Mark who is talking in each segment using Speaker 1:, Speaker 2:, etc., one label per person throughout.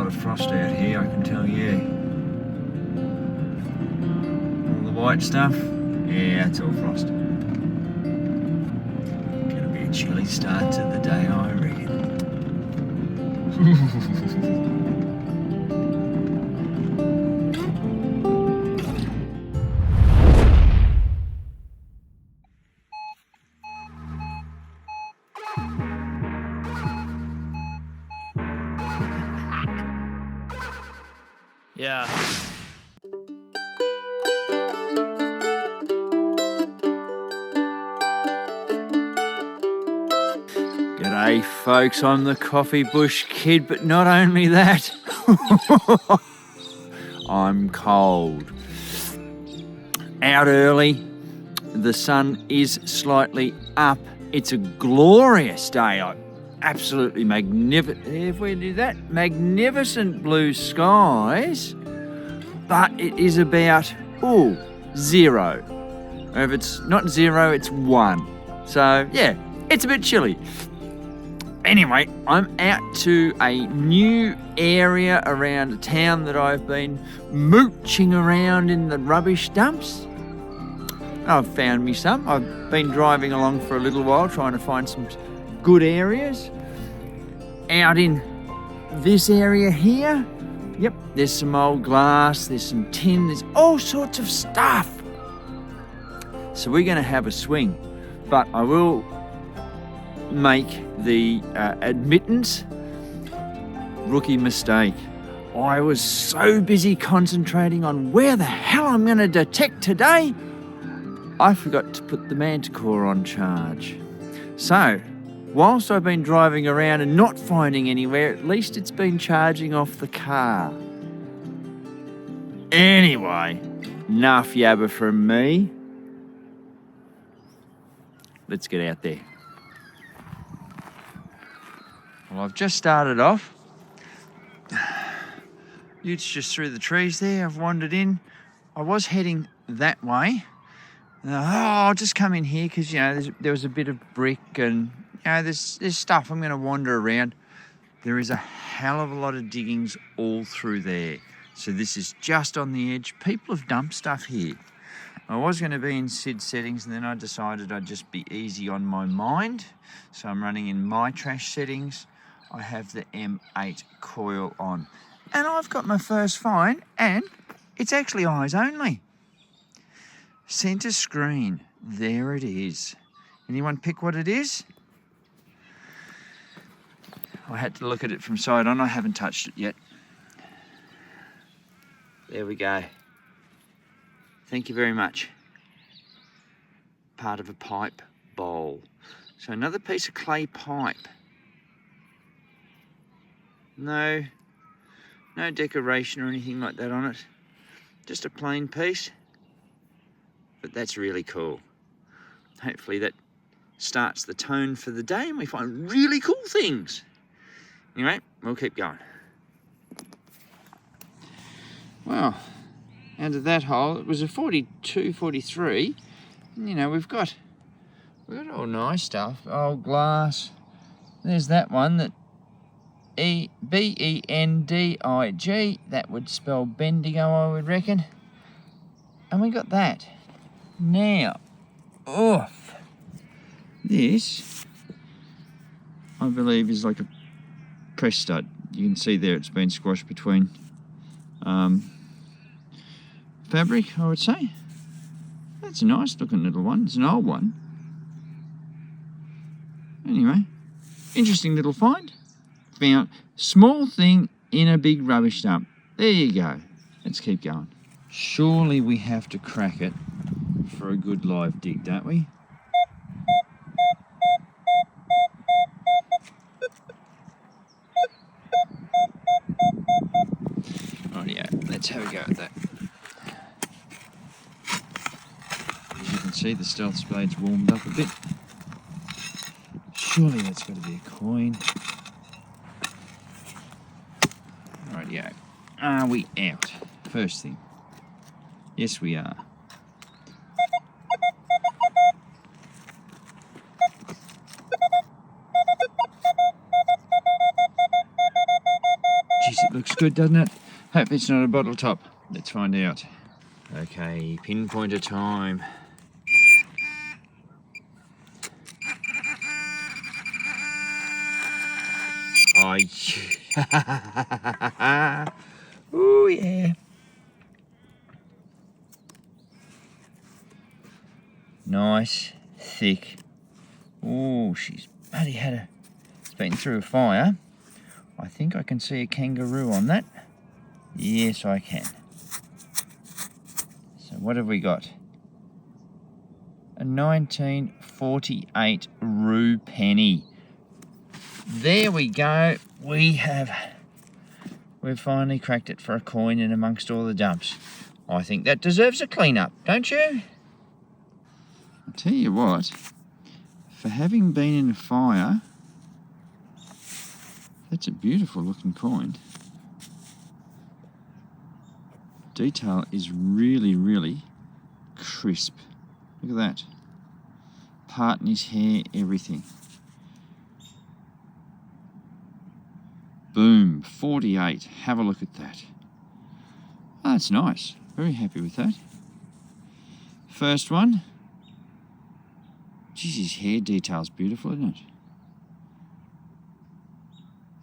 Speaker 1: lot of frost out here, I can tell you. All the white stuff, yeah, it's all frost. Gonna be a chilly start to the day, I reckon.
Speaker 2: Yeah.
Speaker 1: G'day folks, I'm the Coffee Bush Kid, but not only that, I'm cold. Out early, the sun is slightly up. It's a glorious day. Absolutely magnificent. If we do that, magnificent blue skies, but it is about 0. If it's not 0, it's 1. So yeah, it's a bit chilly. Anyway, I'm out to a new area around a town that I've been mooching around in the rubbish dumps. I've found me some. I've been driving along for a little while trying to find some good areas. Out in this area here, yep, there's some old glass, there's some tin, there's all sorts of stuff. So we're going to have a swing, but I will make the admittance rookie mistake. I was so busy concentrating on where the hell I'm going to detect today, I forgot to put the Manticore on charge. So, whilst I've been driving around and not finding anywhere, at least it's been charging off the car. Anyway, enough yabba from me. Let's get out there. Well, I've just started off. It's just through the trees there. I've wandered in. I was heading that way. I'll just come in here because, you know, there was a bit of brick and, you know, there's stuff. I'm going to wander around. There is a hell of a lot of diggings all through there. So this is just on the edge. People have dumped stuff here. I was going to be in SID settings and then I decided I'd just be easy on my mind. So I'm running in my trash settings. I have the M8 coil on. And I've got my first find and it's actually eyes only. Centre screen, there it is. Anyone pick what it is? I had to look at it from side on, I haven't touched it yet. There we go. Thank you very much. Part of a pipe bowl. So another piece of clay pipe. No decoration or anything like that on it. Just a plain piece. But that's really cool. Hopefully that starts the tone for the day and we find really cool things. Anyway, we'll keep going. Well, out of that hole, it was a 42, 43. You know, we've got all nice stuff. Old glass. There's that one that B-E-N-D-I-G. That would spell Bendigo, I would reckon. And we got that. Now, this, I believe, is like a press stud. You can see there it's been squashed between fabric, I would say. That's a nice looking little one. It's an old one. Anyway, interesting little find. Found small thing in a big rubbish dump. There you go. Let's keep going. Surely we have to crack it for a good live dig, don't we? Rightio, let's have a go at that. As you can see, the stealth blade's warmed up a bit. Surely that's got to be a coin. Rightio. Are we out? First thing. Yes, we are. Jeez, it looks good, doesn't it? Hope it's not a bottle top. Let's find out. Okay, pinpointer time. Oh yeah. Nice, thick. Oh, she's bloody it's been through a fire. I think I can see a kangaroo on that. Yes, I can. So what have we got? A 1948 rue penny. There we go. We've finally cracked it for a coin in amongst all the dumps. I think that deserves a clean up, don't you? I'll tell you what, for having been in a fire, that's a beautiful looking coin. Detail is really, really crisp. Look at that. Part in his hair, everything. Boom, 48. Have a look at that. Oh, that's nice. Very happy with that. First one. Geez, his hair detail's beautiful, isn't it?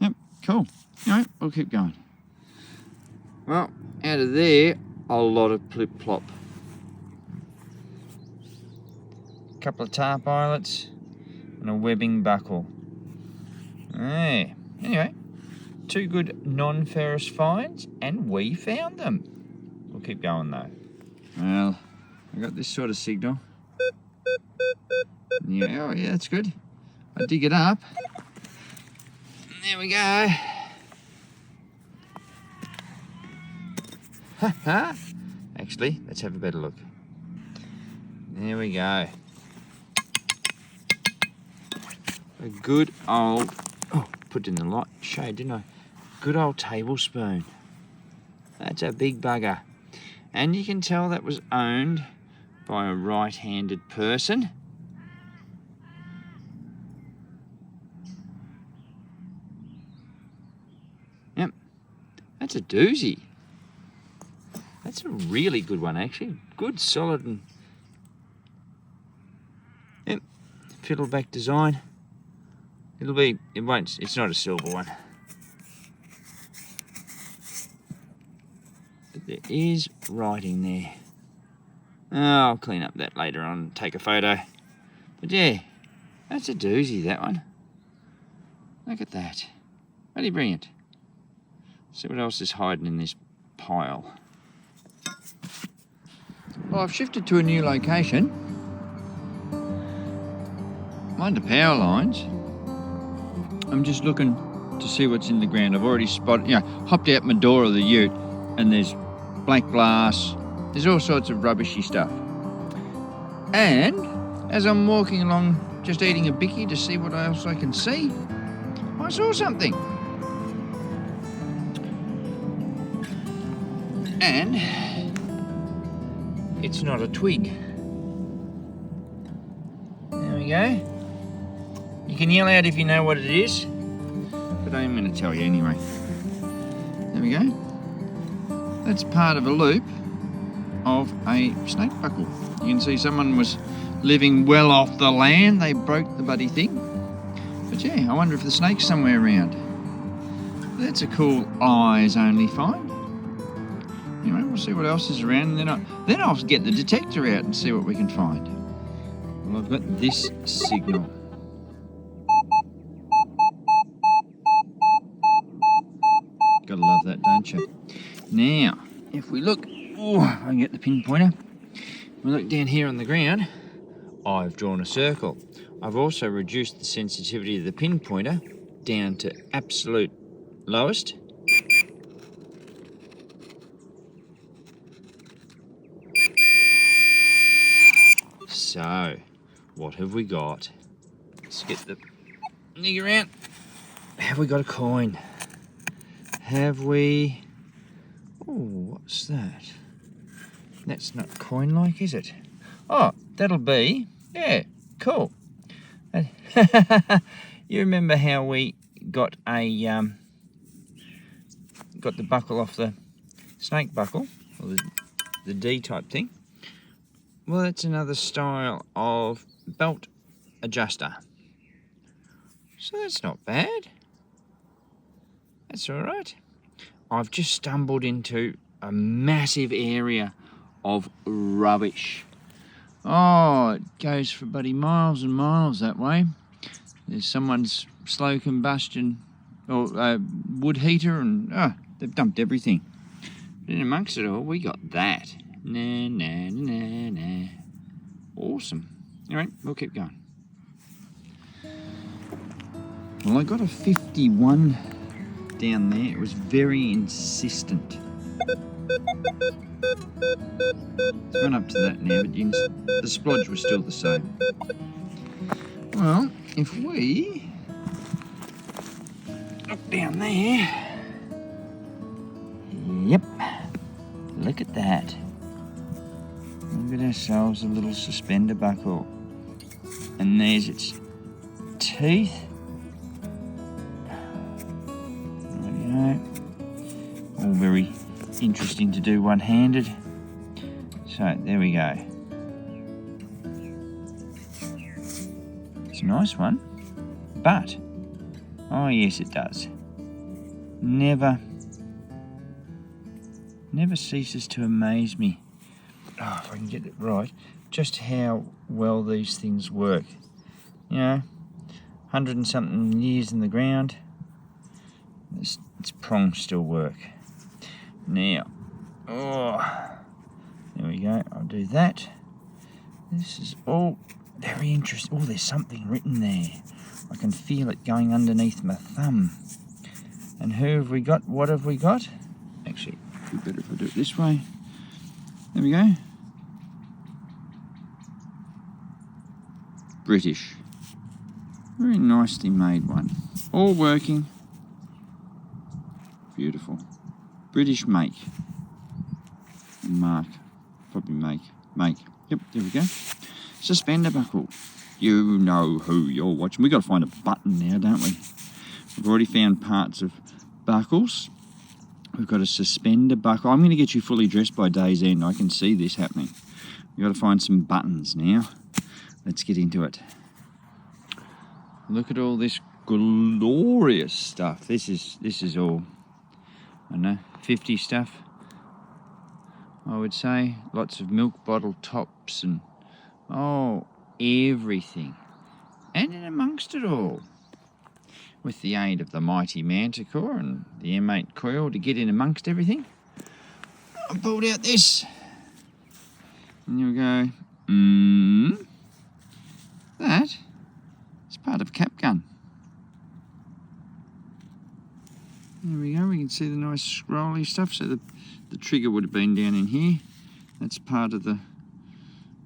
Speaker 1: Yep, cool. Alright, we'll keep going. Well, out of there, a lot of plip-plop. A couple of tarp eyelets and a webbing buckle. Hey, anyway, 2 good non-ferrous finds, and we found them. We'll keep going though. Well, I got this sort of signal. Yeah, oh yeah, that's good. I dig it up. There we go. Actually, let's have a better look. There we go. A good old, put it in the light shade, didn't I? Good old tablespoon. That's a big bugger. And you can tell that was owned by a right-handed person. Yep, that's a doozy. That's a really good one, actually. Good, solid, and yep, fiddleback design. It's not a silver one. But there is writing there. I'll clean up that later on and take a photo. But yeah, that's a doozy, that one. Look at that. Bloody brilliant. See what else is hiding in this pile. Well, I've shifted to a new location. I'm under power lines. I'm just looking to see what's in the ground. I've already hopped out my door of the ute, and there's black glass. There's all sorts of rubbishy stuff. And as I'm walking along, just eating a bicky to see what else I can see, I saw something. And it's not a twig. There we go. You can yell out if you know what it is, but I'm going to tell you anyway. There we go. That's part of a loop of a snake buckle. You can see someone was living well off the land. They broke the bloody thing. But yeah, I wonder if the snake's somewhere around. That's a cool eyes only find. Anyway, we'll see what else is around, and then I'll get the detector out and see what we can find. Well, I've got this signal. Gotta love that, don't you? Now, if we look, I can get the pinpointer. We look down here on the ground. I've drawn a circle. I've also reduced the sensitivity of the pinpointer down to absolute lowest. So, what have we got? Let's get the nig around. Have we got a coin? Have we... Oh, what's that? That's not coin-like, is it? Oh, that'll be... Yeah, cool. You remember how we got a got the buckle off the snake buckle, or the D type thing. Well, that's another style of belt adjuster. So that's not bad. That's all right. I've just stumbled into a massive area of rubbish. Oh, it goes for bloody miles and miles that way. There's someone's slow combustion or wood heater, and they've dumped everything. But in amongst it all, we got that. Nah. Awesome. All right, we'll keep going. Well, I got a 51 down there. It was very insistent. It's gone up to that now, but the splodge was still the same. Well, if we look down there, yep, look at that. We've got ourselves a little suspender buckle, and there's its teeth. All very interesting to do one-handed. So there we go. It's a nice one, but oh yes, it does. Never ceases to amaze me. Oh, if I can get it right, just how well these things work. You know, 100 and something years in the ground. Its prongs still work. Now, there we go. I'll do that. This is all very interesting. Oh, there's something written there. I can feel it going underneath my thumb. And who have we got? What have we got? Actually, it'd be better if I do it this way. There we go. British. Very nicely made one. All working. Beautiful. British make. And mark. Probably make. Yep, there we go. Suspender buckle. You know who you're watching. We've got to find a button now, don't we? We've already found parts of buckles. We've got a suspender buckle. I'm going to get you fully dressed by day's end. I can see this happening. We've got to find some buttons now. Let's get into it. Look at all this glorious stuff. This is all, I don't know, 50 stuff, I would say. Lots of milk bottle tops and everything. And in amongst it all, with the aid of the mighty Manticore and the M8 coil to get in amongst everything, I pulled out this. And you'll go, that is part of a cap gun. There we go, we can see the nice scrolly stuff. So the trigger would have been down in here. That's part of the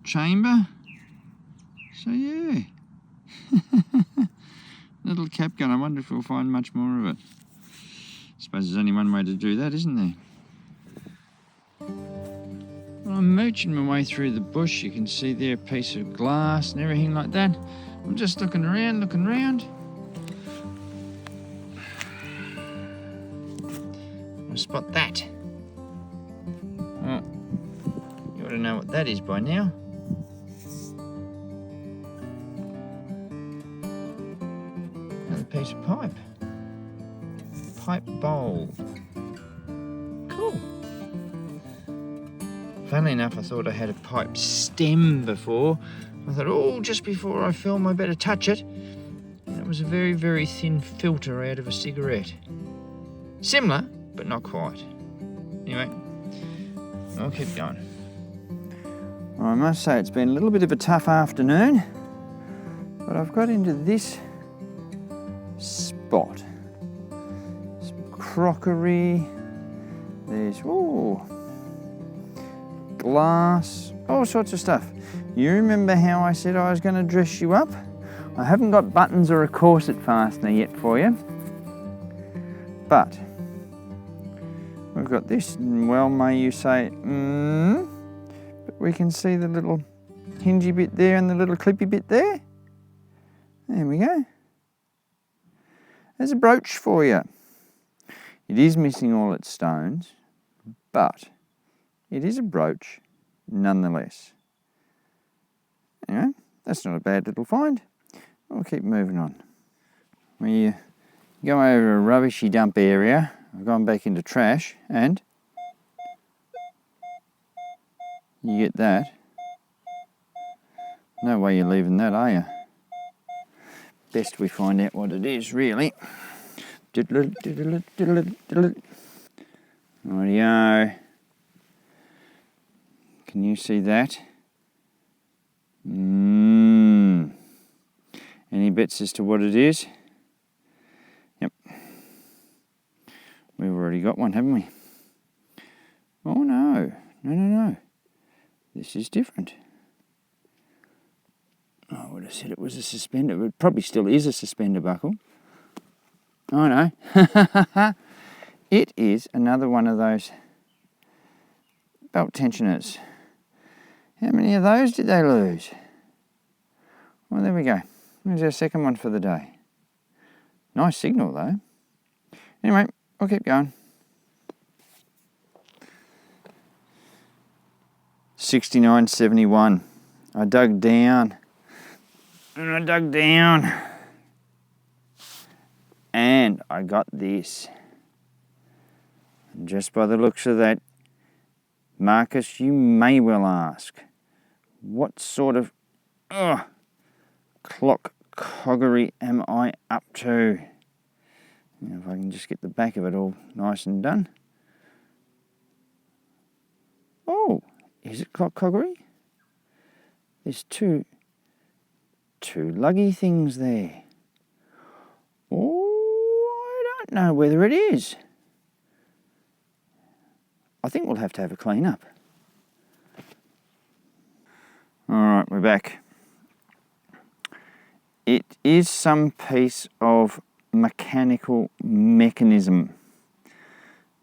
Speaker 1: chamber. So yeah. Little cap gun. I wonder if we'll find much more of it. I suppose there's only one way to do that, isn't there? Well, I'm mooching my way through the bush. You can see there a piece of glass and everything like that. I'm just looking around. I'll spot that. Oh, you ought to know what that is by now. Another piece of pipe. Pipe bowl. Cool. Funnily enough, I thought I had a pipe stem before. I thought, just before I film, I better touch it. And it was a very, very thin filter out of a cigarette. Similar, but not quite. Anyway, I'll keep going. Well, I must say it's been a little bit of a tough afternoon, but I've got into this spot. Some crockery. There's, glass, all sorts of stuff. You remember how I said I was going to dress you up? I haven't got buttons or a corset fastener yet for you, but we've got this, well, may you say, but we can see the little hingy bit there and the little clippy bit there. There we go. There's a brooch for you. It is missing all its stones, but it is a brooch nonetheless. Anyway, that's not a bad little find. We'll keep moving on. We go over a rubbishy dump area. I've gone back into trash and you get that. No way you're leaving that, are you? Best we find out what it is, really. Rightio. Can you see that? Any bets as to what it is? Yep. We've already got one, haven't we? Oh no. No. This is different. I would have said it was a suspender. It probably still is a suspender buckle. Oh no. It is another one of those belt tensioners. How many of those did they lose? Well, there we go. There's our second one for the day. Nice signal though. Anyway, I'll keep going. 69.71. I dug down. And I dug down. And I got this. And just by the looks of that, Marcus, you may well ask, what sort of clock coggery am I up to? Now, if I can just get the back of it all nice and done. Oh, is it clock coggery? There's two luggy things there. Oh, I don't know whether it is. I think we'll have to have a clean up. All right, we're back. It is some piece of mechanical mechanism.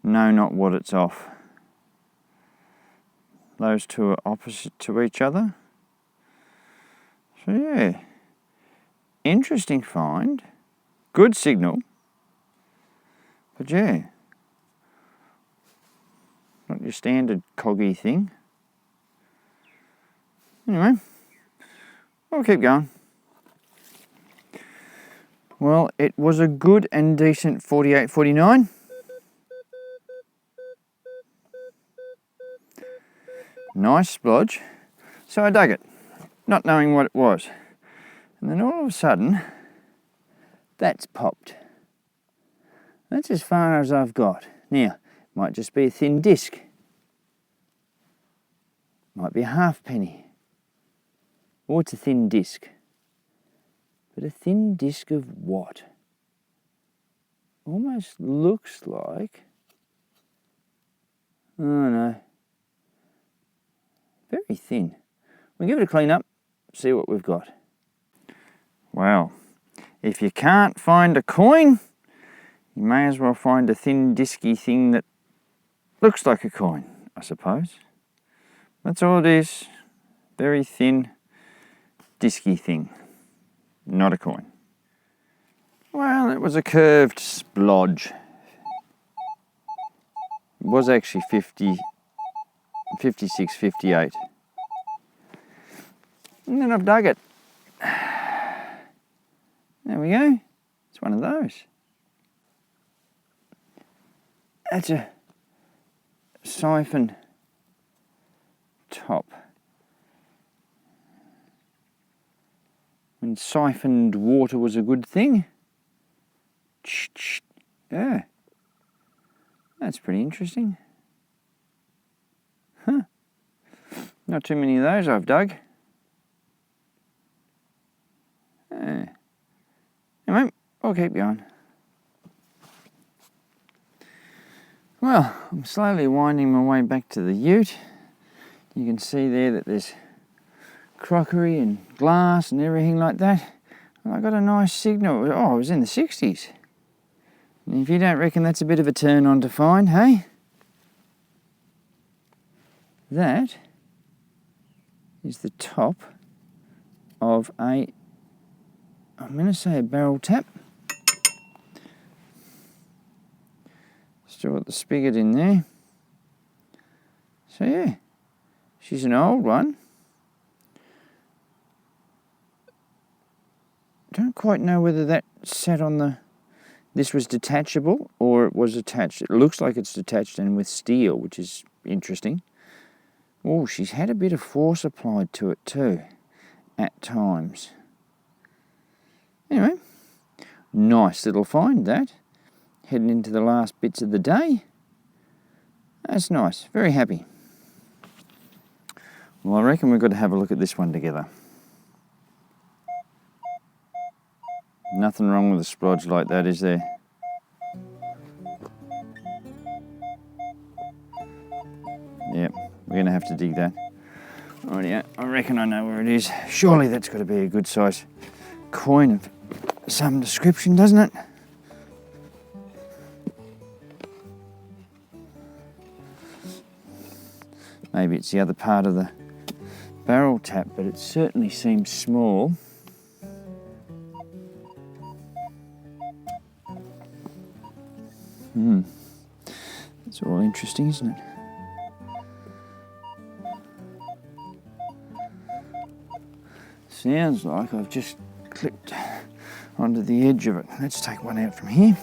Speaker 1: No, not what it's off. Those two are opposite to each other. So yeah, interesting find. Good signal. But yeah, not your standard coggy thing. Anyway, we'll keep going. Well, it was a good and decent 48.49. Nice splodge. So I dug it, not knowing what it was. And then all of a sudden, that's popped. That's as far as I've got. Now, might just be a thin disc. Might be a halfpenny. Or it's a thin disc. But a thin disc of what? Almost looks like... oh no. Very thin. We'll give it a clean up, see what we've got. Well, if you can't find a coin, you may as well find a thin disky thing that looks like a coin, I suppose. That's all it is. Very thin, disky thing. Not a coin. Well, it was a curved splodge. It was actually 56, 58. And then I've dug it. There we go. It's one of those. That's a siphon top. When siphoned water was a good thing. Yeah. That's pretty interesting. Huh. Not too many of those I've dug. Anyway, I'll keep going. Well, I'm slowly winding my way back to the ute. You can see there that there's crockery and glass and everything like that. And I got a nice signal. Oh, it was in the 60s. And if you don't reckon that's a bit of a turn on to find, hey? That is the top of I'm going to say a barrel tap. Put the spigot in there. So yeah, she's an old one. Don't quite know whether that sat on the... This was detachable or it was attached. It looks like it's detached and with steel, which is interesting. Oh, she's had a bit of force applied to it too, at times. Anyway, nice little find that. Heading into the last bits of the day. That's nice, very happy. Well, I reckon we've got to have a look at this one together. Nothing wrong with a splodge like that, is there? Yep, we're going to have to dig that. Alrighty, I reckon I know where it is. Surely that's got to be a good size coin of some description, doesn't it? Maybe it's the other part of the barrel tap, but it certainly seems small. It's all interesting, isn't it? Sounds like I've just clipped onto the edge of it. Let's take one out from here.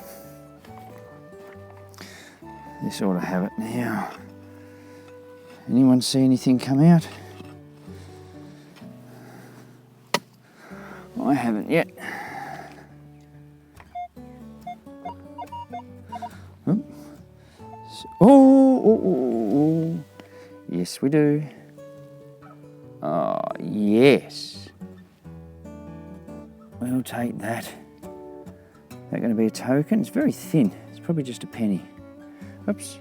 Speaker 1: This ought to have it now. Anyone see anything come out? I haven't yet. Oh, yes we do. Oh, yes. We'll take that. Is that going to be a token? It's very thin. It's probably just a penny. Oops.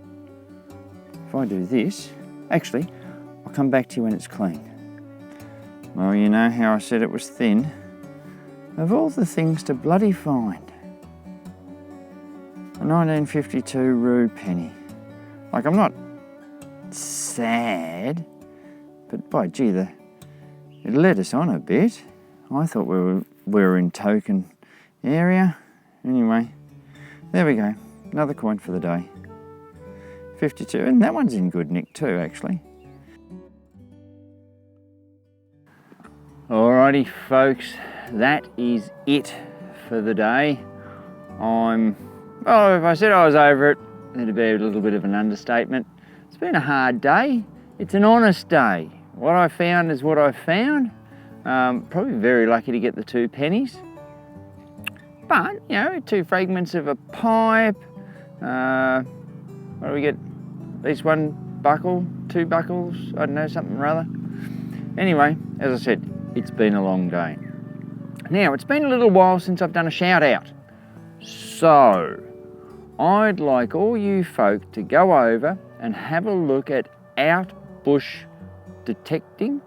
Speaker 1: If I do this, actually, I'll come back to you when it's clean. Well, you know how I said it was thin. Of all the things to bloody find. A 1952 Roo penny. Like, I'm not sad, but by gee, it led us on a bit. I thought we were in token area. Anyway, there we go. Another coin for the day. 52, and that one's in good nick too, actually. Alrighty, folks, that is it for the day. Well, if I said I was over it, it'd be a little bit of an understatement. It's been a hard day. It's an honest day. What I found is what I found. Probably very lucky to get the 2 pennies. But, you know, 2 fragments of a pipe. What do we get? At least 1 buckle, 2 buckles, I don't know, something or other. Anyway, as I said, it's been a long day. Now, it's been a little while since I've done a shout out. So, I'd like all you folk to go over and have a look at Out Bush Detecting.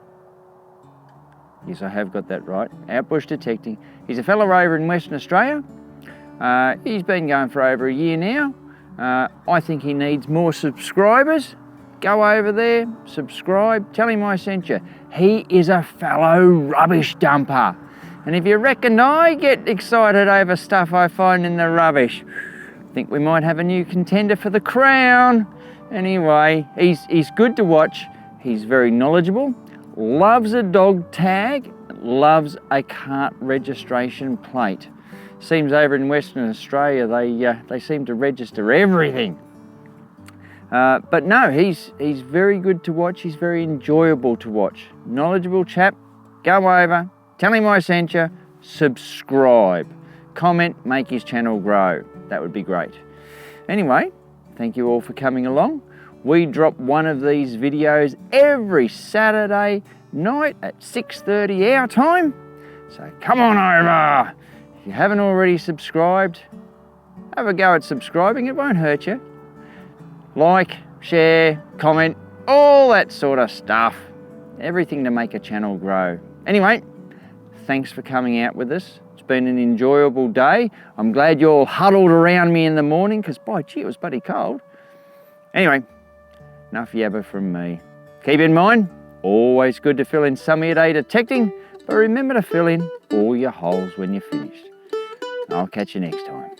Speaker 1: Yes, I have got that right. Out Bush Detecting. He's a fellow over in Western Australia. He's been going for over a year now. I think he needs more subscribers. Go over there, subscribe, tell him I sent you. He is a fellow rubbish dumper. And if you reckon I get excited over stuff I find in the rubbish, I think we might have a new contender for the crown. Anyway, he's good to watch. He's very knowledgeable, loves a dog tag, loves a cart registration plate. Seems over in Western Australia they seem to register everything. But no, he's very good to watch. He's very enjoyable to watch. Knowledgeable chap. Go over, tell him I sent you, subscribe, comment, make his channel grow. That would be great. Anyway, thank you all for coming along. We drop one of these videos every Saturday night at 6:30 our time. So come on over. If you haven't already subscribed, have a go at subscribing. It won't hurt you. Like, share, comment, all that sort of stuff. Everything to make a channel grow. Anyway, thanks for coming out with us. It's been an enjoyable day. I'm glad you all huddled around me in the morning because, by gee, it was bloody cold. Anyway, enough yabber from me. Keep in mind, always good to fill in some of your day detecting, but remember to fill in all your holes when you're finished. I'll catch you next time.